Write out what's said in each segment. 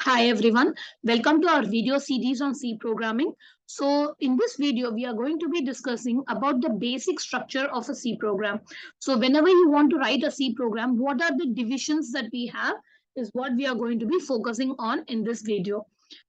Hi everyone, welcome to our video series on C programming. So in this video, we are going to be discussing about the basic structure of a C program. So whenever you want to write a C program, what are the divisions that we have is what we are going to be focusing on in this video.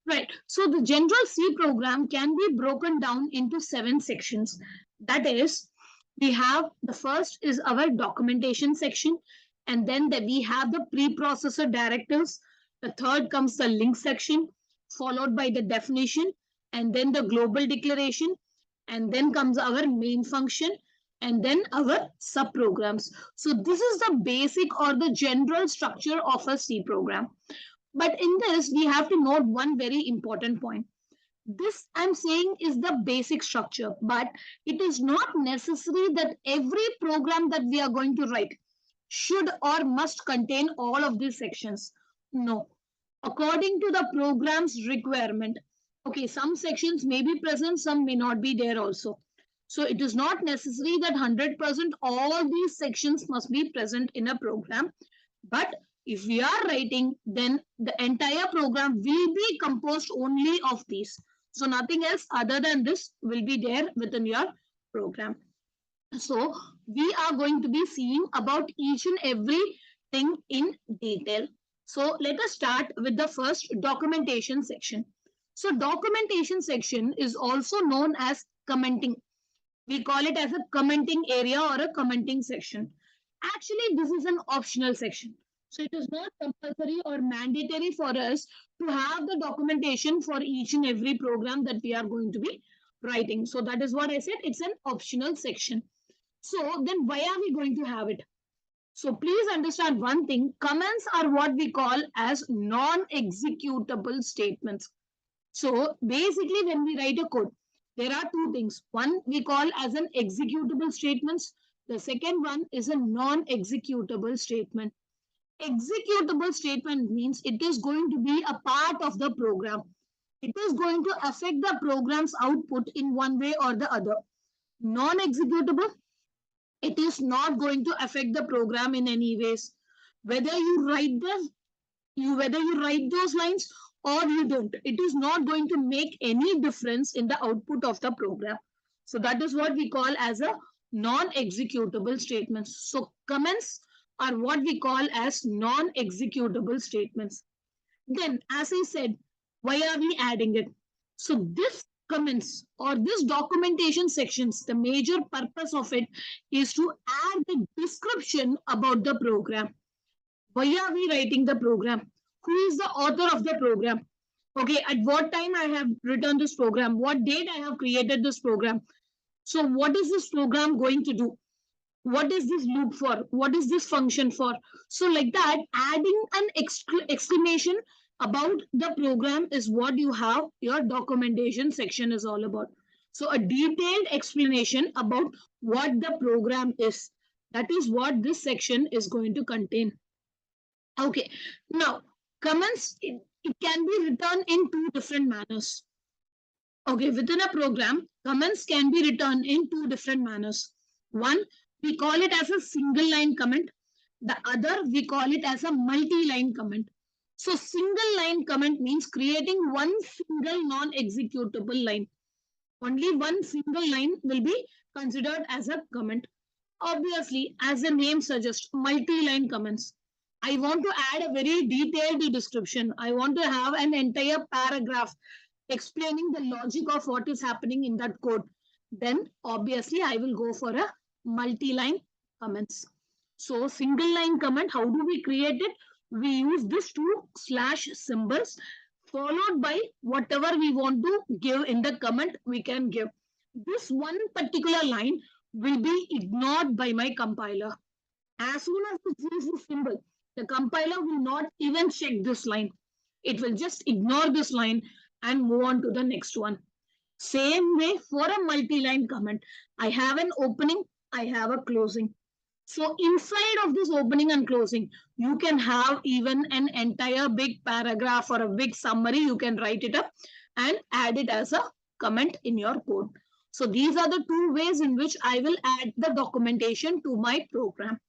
Right, so the general C program can be broken down into 7 sections. That is, we have the first is our documentation section, and then we have the preprocessor directives. The third comes the link section, followed by the definition, and then the global declaration, and then comes our main function, and then our subprograms. So this is the basic or the general structure of a C program. But in this, we have to note one very important point. This I'm saying is the basic structure, but it is not necessary that every program that we are going to write should or must contain all of these sections. No. According to the program's requirement, okay, some sections may be present, some may not be there also. So it is not necessary that 100% all these sections must be present in a program. But if we are writing, then the entire program will be composed only of these. So nothing else other than this will be there within your program. So we are going to be seeing about each and every thing in detail. So let us start with the first documentation section. So documentation section is also known as commenting. We call it as a commenting area or a commenting section. Actually, this is an optional section. So it is not compulsory or mandatory for us to have the documentation for each and every program that we are going to be writing. So that is what I said. It's an optional section. So then why are we going to have it? So please understand one thing. Comments are what we call as non-executable statements. So basically when we write a code, there are two things. One we call as an executable statements. The second one is a non-executable statement. Executable statement means it is going to be a part of the program. It is going to affect the program's output in one way or the other. Non-executable, it is not going to affect the program in any ways. Whether you write whether you write those lines or you don't, it is not going to make any difference in the output of the program. So that is what we call as a non-executable statements. So comments are what we call as non-executable statements. Then, as I said, why are we adding it? So this comments or this documentation sections, the major purpose of it is to add the description about the program. Why are we writing the program? Who is the author of the program? Okay, at what time I have written this program? What date I have created this program? So what is this program going to do? What is this loop for? What is this function for? So like that, adding an exclamation about the program is what you have your documentation section is all about. So a detailed explanation about what the program is. That is what this section is going to contain. Okay, now comments, it can be written in two different manners. Okay, within a program, comments can be written in two different manners. One, we call it as a single line comment. The other, we call it as a multi-line comment. So single line comment means creating one single non-executable line. Only one single line will be considered as a comment. Obviously, as the name suggests, multi-line comments. I want to add a very detailed description. I want to have an entire paragraph explaining the logic of what is happening in that code. Then obviously I will go for a multi-line comments. So single line comment, how do we create it? We use this two slash symbols followed by whatever we want to give in the comment we can give. This one particular line will be ignored by my compiler. As soon as it sees this symbol, the compiler will not even check this line. It will just ignore this line and move on to the next one. Same way for a multi-line comment. I have an opening, I have a closing. So inside of this opening and closing, you can have even an entire big paragraph or a big summary. You can write it up and add it as a comment in your code. So these are the two ways in which I will add the documentation to my program.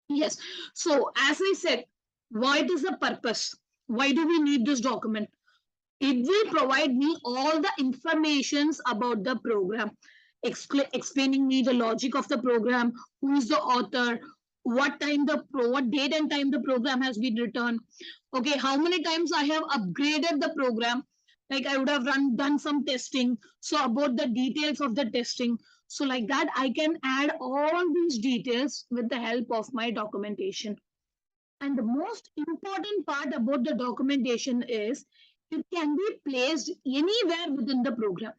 Yes. So as I said, what is the purpose? Why do we need this document? It will provide me all the informations about the program, explaining me the logic of the program, who is the author, what date and time the program has been written. Okay, how many times I have upgraded the program. Like I would have done some testing. So about the details of the testing. So like that, I can add all these details with the help of my documentation. And the most important part about the documentation is it can be placed anywhere within the program.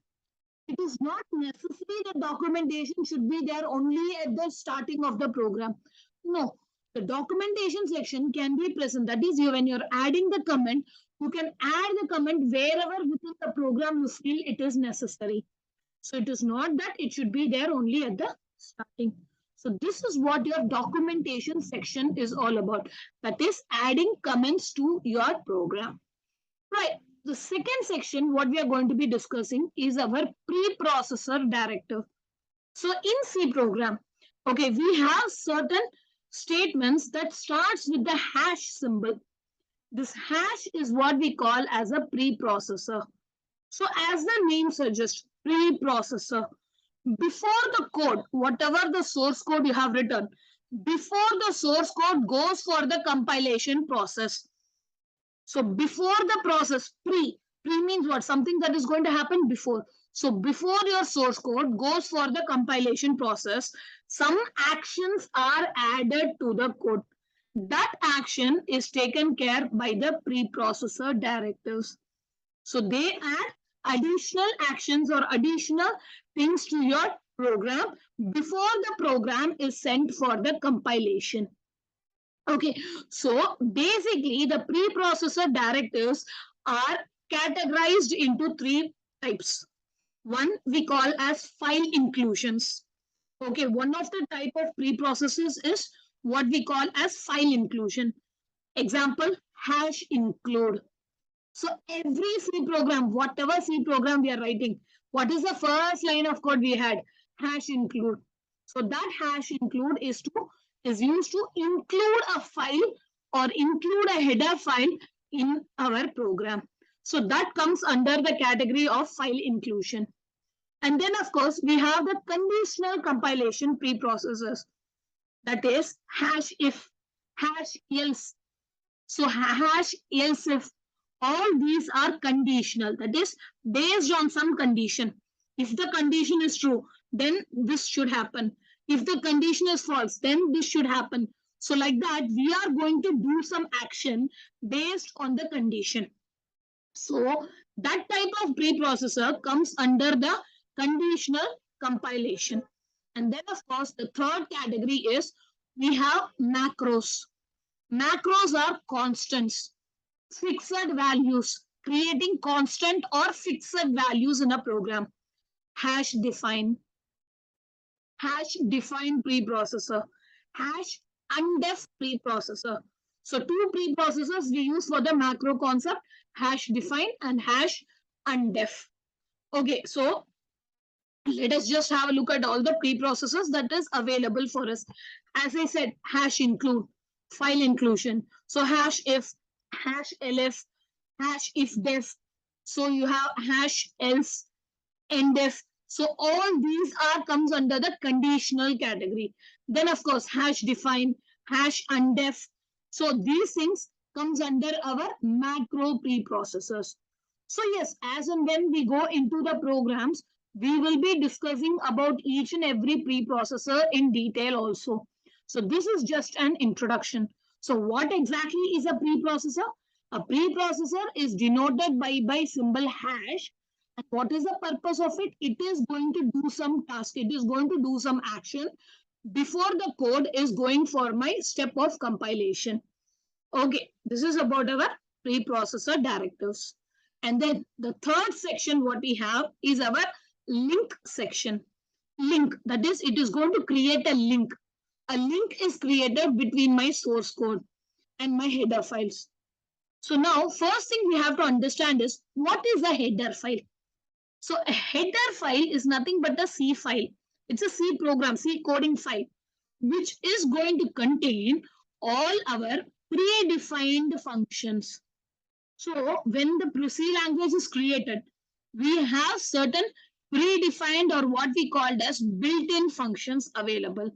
It is not necessary that documentation should be there only at the starting of the program. No, the documentation section can be present. That is, when you're adding the comment, you can add the comment wherever within the program you feel it is necessary. So it is not that it should be there only at the starting. So this is what your documentation section is all about. That is adding comments to your program. Right. The second section, what we are going to be discussing is our preprocessor directive. So in C program, okay, we have certain statements that starts with the hash symbol. This hash is what we call as a preprocessor. So as the name suggests, preprocessor, before the code, whatever the source code you have written, before the source code goes for the compilation process. So before the process, pre means what? Something that is going to happen before. So before your source code goes for the compilation process, some actions are added to the code. That action is taken care by the preprocessor directives. So they add additional actions or additional things to your program before the program is sent for the compilation. Okay, so basically the preprocessor directives are categorized into three types. One we call as file inclusions. Okay, one of the type of preprocessors is what we call as file inclusion. Example, hash include. So every C program, whatever C program we are writing, what is the first line of code we had? Hash include. So that hash include is used to include a file or include a header file in our program. So that comes under the category of file inclusion. And then of course we have the conditional compilation preprocessors. That is hash if, hash else. So hash else if, all these are conditional. That is based on some condition. If the condition is true, then this should happen. If the condition is false, then this should happen. So like that, we are going to do some action based on the condition. So that type of preprocessor comes under the conditional compilation. And then of course, the third category is we have macros. Macros are constants, fixed values, creating constant or fixed values in a program. Hash define preprocessor, hash undef preprocessor. So two preprocessors we use for the macro concept, hash define and hash undef. Okay, so let us just have a look at all the preprocessors that is available for us. As I said, hash include, file inclusion. So hash if, hash elif, hash if def. So you have hash else, endef. So all these are comes under the conditional category. Then of course hash define, hash undef. So these things comes under our macro preprocessors. So yes, as and when we go into the programs, we will be discussing about each and every preprocessor in detail also. So this is just an introduction. So what exactly is a preprocessor? A preprocessor is denoted by symbol hash. And what is the purpose of it? It is going to do some task. It is going to do some action before the code is going for my step of compilation. Okay, this is about our preprocessor directives. And then the third section what we have is our link section. Link, that is, it is going to create a link. A link is created between my source code and my header files. So now, first thing we have to understand is what is a header file? So a header file is nothing but a C file. It's a C program, C coding file, which is going to contain all our predefined functions. So when the C language is created, we have certain predefined or what we called as built-in functions available,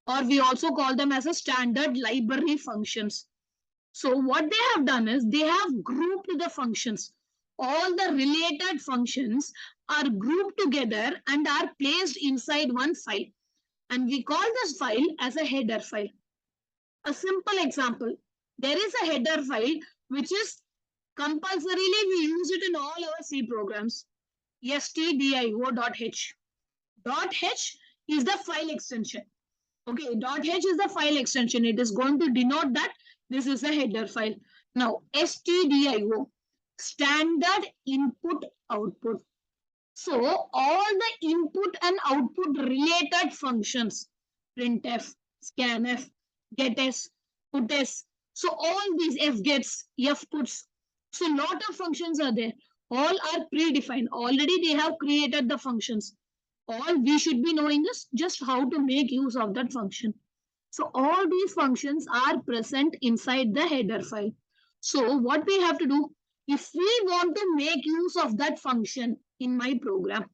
or we also call them as a standard library functions. So what they have done is they have grouped the functions. All the related functions are grouped together and are placed inside one file. And we call this file as a header file. A simple example, there is a header file which is compulsorily we use it in all our C programs. stdio.h. .h is the file extension. Okay, .h is the file extension. It is going to denote that this is a header file. Now, stdio, standard input output. So, all the input and output related functions, printf, scanf, getS, putS. So, all these fgets, fputs. So, lot of functions are there. All are predefined. Already they have created the functions. All we should be knowing is just how to make use of that function. So all these functions are present inside the header file. So what we have to do, if we want to make use of that function in my program,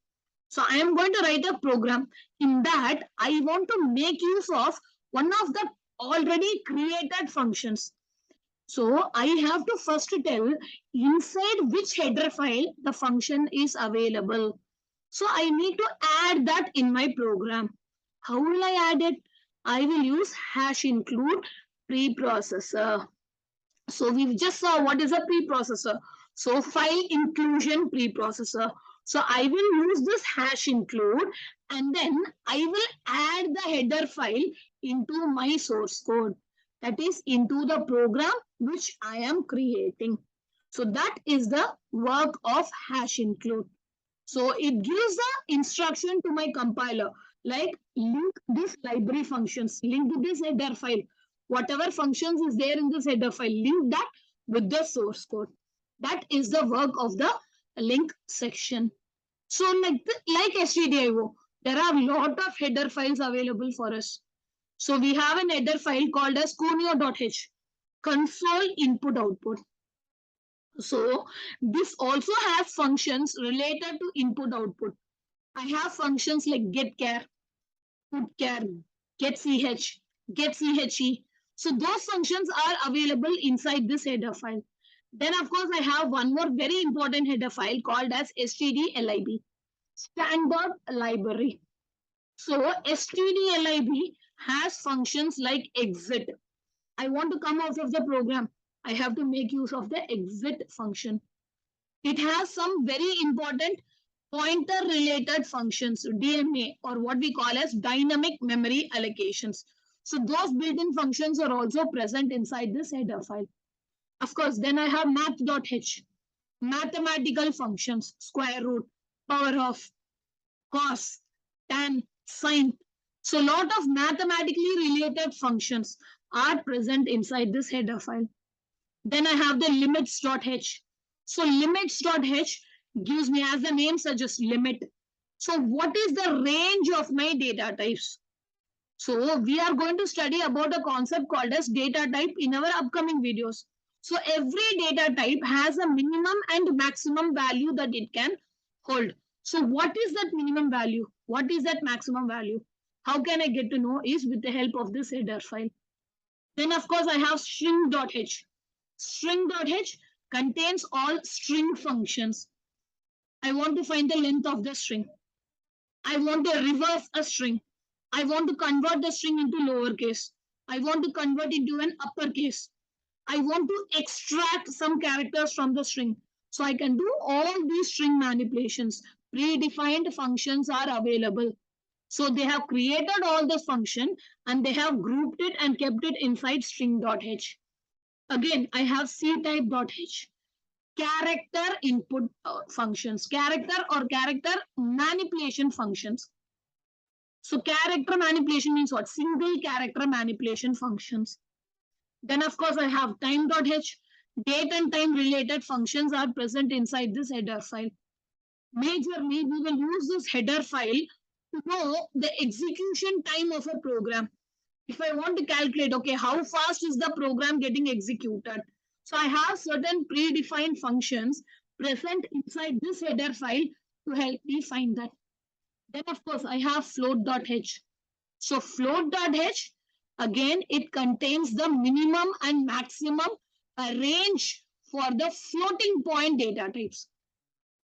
so I am going to write a program. In that, I want to make use of one of the already created functions. So I have to first tell inside which header file the function is available. So I need to add that in my program. How will I add it? I will use hash include preprocessor. So we just saw what is a preprocessor. So file inclusion preprocessor. So I will use this hash include and then I will add the header file into my source code. That is into the program which I am creating. So that is the work of hash include. So it gives the instruction to my compiler, like link this library functions, link this header file. Whatever functions is there in this header file, link that with the source code. That is the work of the link section. So like stdio, there are a lot of header files available for us. So we have an header file called as conio.h, console input output. So this also has functions related to input output. I have functions like getChar, putChar, getCh, getChe. So those functions are available inside this header file. Then of course I have one more very important header file called as stdlib, standard library. So stdlib has functions like exit. I want to come out of the program. I have to make use of the exit function. It has some very important pointer related functions, DMA, or what we call as dynamic memory allocations. So those built-in functions are also present inside this header file. Of course, then I have math.h, mathematical functions, square root, power of, cos, tan, sine. So a lot of mathematically related functions are present inside this header file. Then I have the limits.h. So limits.h gives me, as the name suggests, limit. So what is the range of my data types? So we are going to study about a concept called as data type in our upcoming videos. So every data type has a minimum and maximum value that it can hold. So what is that minimum value? What is that maximum value? How can I get to know is with the help of this header file. Then of course I have string.h. String.h contains all string functions. I want to find the length of the string. I want to reverse a string. I want to convert the string into lowercase. I want to convert into an uppercase. I want to extract some characters from the string. So I can do all these string manipulations. Predefined functions are available. So they have created all the function and they have grouped it and kept it inside string.h. Again, I have ctype.h. Character input functions, character or character manipulation functions. So character manipulation means what? Single character manipulation functions. Then of course I have time.h. Date and time related functions are present inside this header file. Majorly, we will use this header file to know the execution time of a program. If I want to calculate, okay, how fast is the program getting executed? So I have certain predefined functions present inside this header file to help me find that. Then of course I have float.h. So float.h, again, it contains the minimum and maximum range for the floating point data types.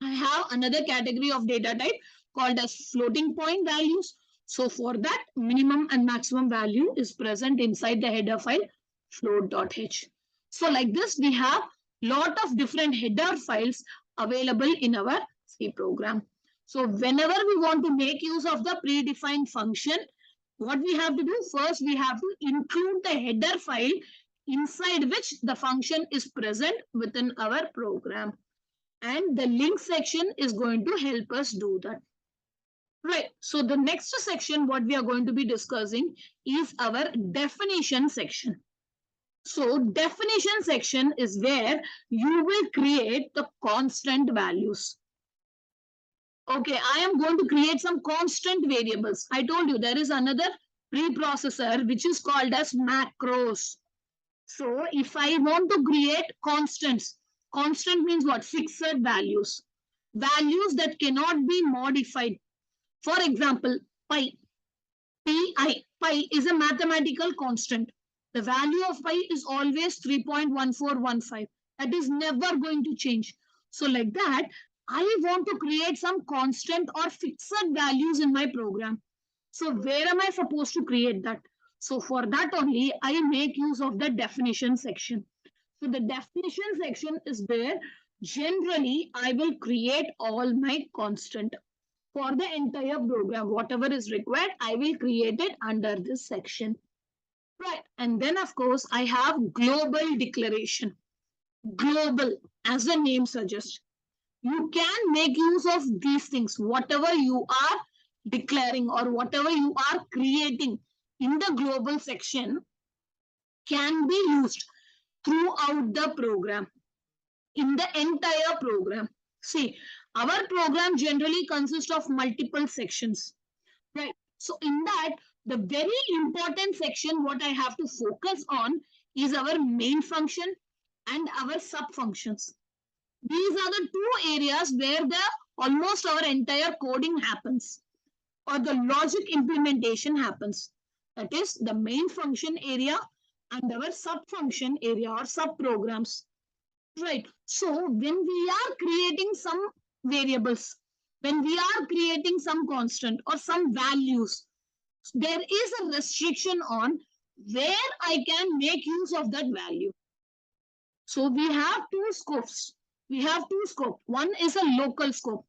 I have another category of data type called as floating point values. So for that, minimum and maximum value is present inside the header file float.h. So like this, we have lot of different header files available in our C program. So whenever we want to make use of the predefined function, what we have to do first, we have to include the header file inside which the function is present within our program. And the link section is going to help us do that. Right. So the next section, what we are going to be discussing is our definition section. So definition section is where you will create the constant values. Okay, I am going to create some constant variables. I told you there is another preprocessor which is called as macros. So if I want to create constants, constant means what? Fixed values. Values that cannot be modified. For example, pi. Pi is a mathematical constant. The value of pi is always 3.1415. That is never going to change. So like that, I want to create some constant or fixed values in my program. So where am I supposed to create that? So for that only, I make use of the definition section. So the definition section is where generally I will create all my constant. For the entire program, whatever is required, I will create it under this section. Right. And then, of course, I have global declaration. Global, as the name suggests. You can make use of these things, whatever you are declaring or whatever you are creating in the global section can be used throughout the program, in the entire program. See, our program generally consists of multiple sections, right? So in that, the very important section what I have to focus on is our main function and our sub functions. These are the two areas where the almost our entire coding happens or the logic implementation happens. That is the main function area and our sub function area or sub programs. Right. So when we are creating some variables, when we are creating some constant or some values, there is a restriction on where I can make use of that value. So we have two scopes. We have two scopes. One is a local scope.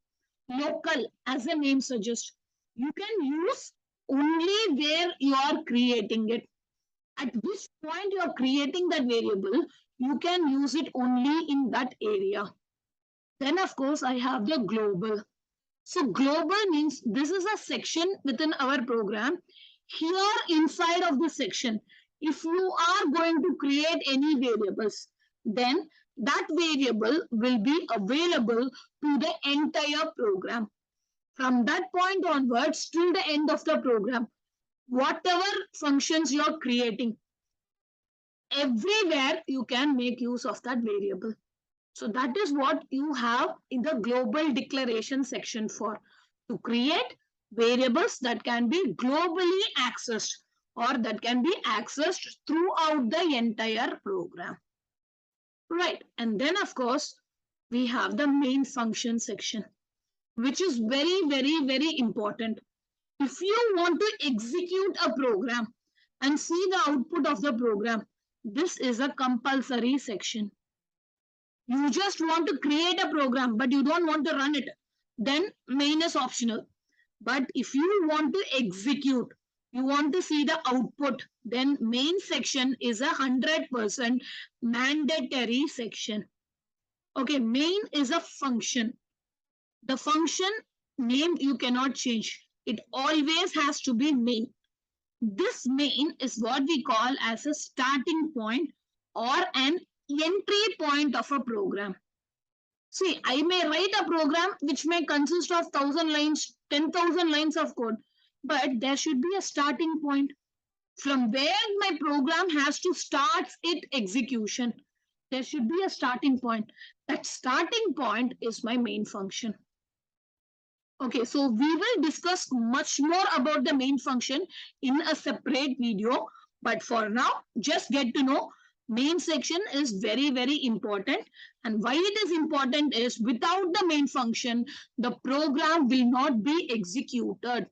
Local, as the name suggests, you can use only where you are creating it. At which point you are creating that variable, you can use it only in that area. Then, of course, I have the global. So global means this is a section within our program. Here inside of the section, if you are going to create any variables, then that variable will be available to the entire program. From that point onwards till the end of the program, whatever functions you're creating, everywhere you can make use of that variable. So that is what you have in the global declaration section for, to create variables that can be globally accessed or that can be accessed throughout the entire program. Right. And then, of course, we have the main function section, which is very, very, very important. If you want to execute a program and see the output of the program, this is a compulsory section. You just want to create a program, but you don't want to run it, then main is optional. But if you want to execute, you want to see the output, then main section is 100% mandatory section. Okay, main is a function. The function name you cannot change. It always has to be main. This main is what we call as a starting point or an entry point of a program. See, I may write a program which may consist of 1,000 lines, 10,000 lines of code, but there should be a starting point from where my program has to start its execution. There should be a starting point. That starting point is my main function. Okay, so we will discuss much more about the main function in a separate video. But for now, just get to know main section is very, very important. And why it is important is without the main function, the program will not be executed.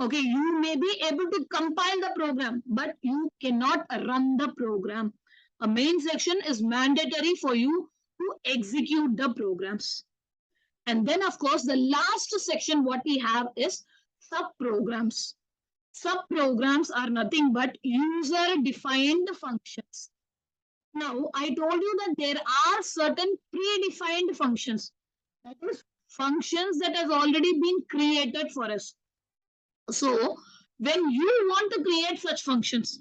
Okay, you may be able to compile the program, but you cannot run the program. A main section is mandatory for you to execute the programs. And then, of course, the last section what we have is subprograms. Subprograms are nothing but user-defined functions. Now, I told you that there are certain predefined functions. That is, functions that has already been created for us. So, when you want to create such functions,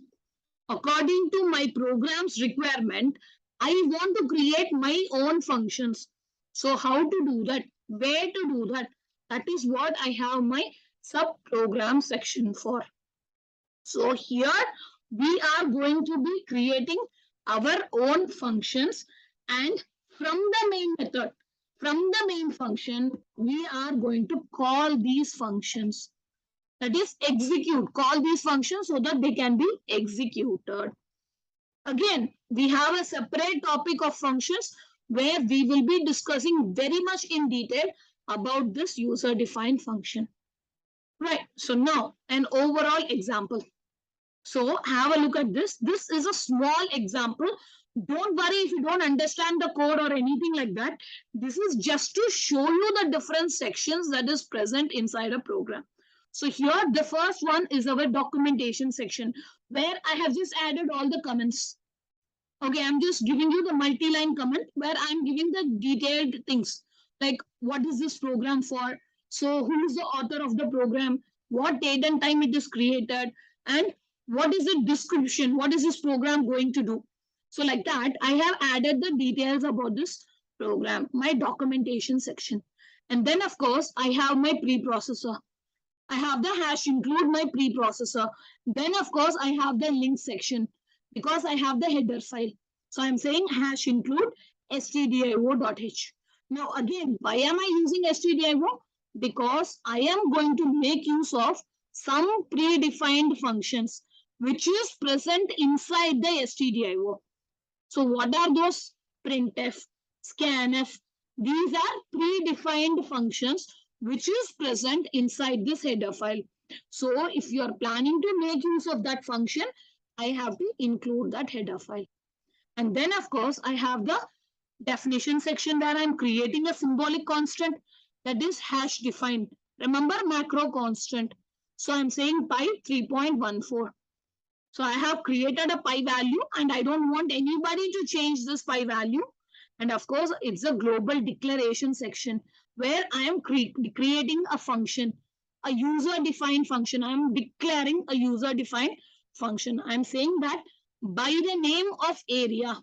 according to my program's requirement, I want to create my own functions. So how to do that? Where to do that? That is what I have my subprogram section for. So here we are going to be creating our own functions, and from the main method, from the main function, we are going to call these functions. That is execute, call these functions so that they can be executed. Again, we have a separate topic of functions where we will be discussing very much in detail about this user-defined function. Right, so now an overall example. So have a look at this. This is a small example. Don't worry if you don't understand the code or anything like that. This is just to show you the different sections that is present inside a program. So here the first one is our documentation section where I have just added all the comments. Okay, I'm just giving you the multi-line comment where I'm giving the detailed things like what is this program for? So who is the author of the program? What date and time it is created? And what is the description? What is this program going to do? So like that, I have added the details about this program, my documentation section. And then of course, I have my preprocessor. I have the hash include my preprocessor. Then of course, I have the link section because I have the header file. So I'm saying hash include stdio.h. Now again, why am I using stdio? Because I am going to make use of some predefined functions which is present inside the stdio. So what are those? Printf, scanf. These are predefined functions which is present inside this header file. So if you are planning to make use of that function, I have to include that header file. And then of course, I have the definition section where I'm creating a symbolic constant that is hash defined. Remember macro constant. So I'm saying pi 3.14. So I have created a pi value and I don't want anybody to change this pi value. And of course, it's a global declaration section where I am creating a function, a user-defined function. I'm declaring a user-defined function. I'm saying that by the name of area,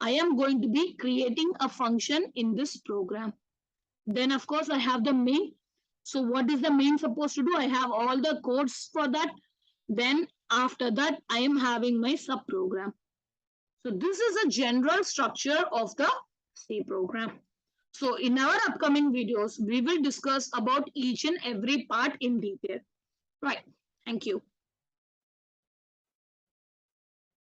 I am going to be creating a function in this program. Then, of course, I have the main. So what is the main supposed to do? I have all the codes for that. Then after that, I am having my subprogram. So this is a general structure of the C program. So in our upcoming videos, we will discuss about each and every part in detail. Right. Thank you.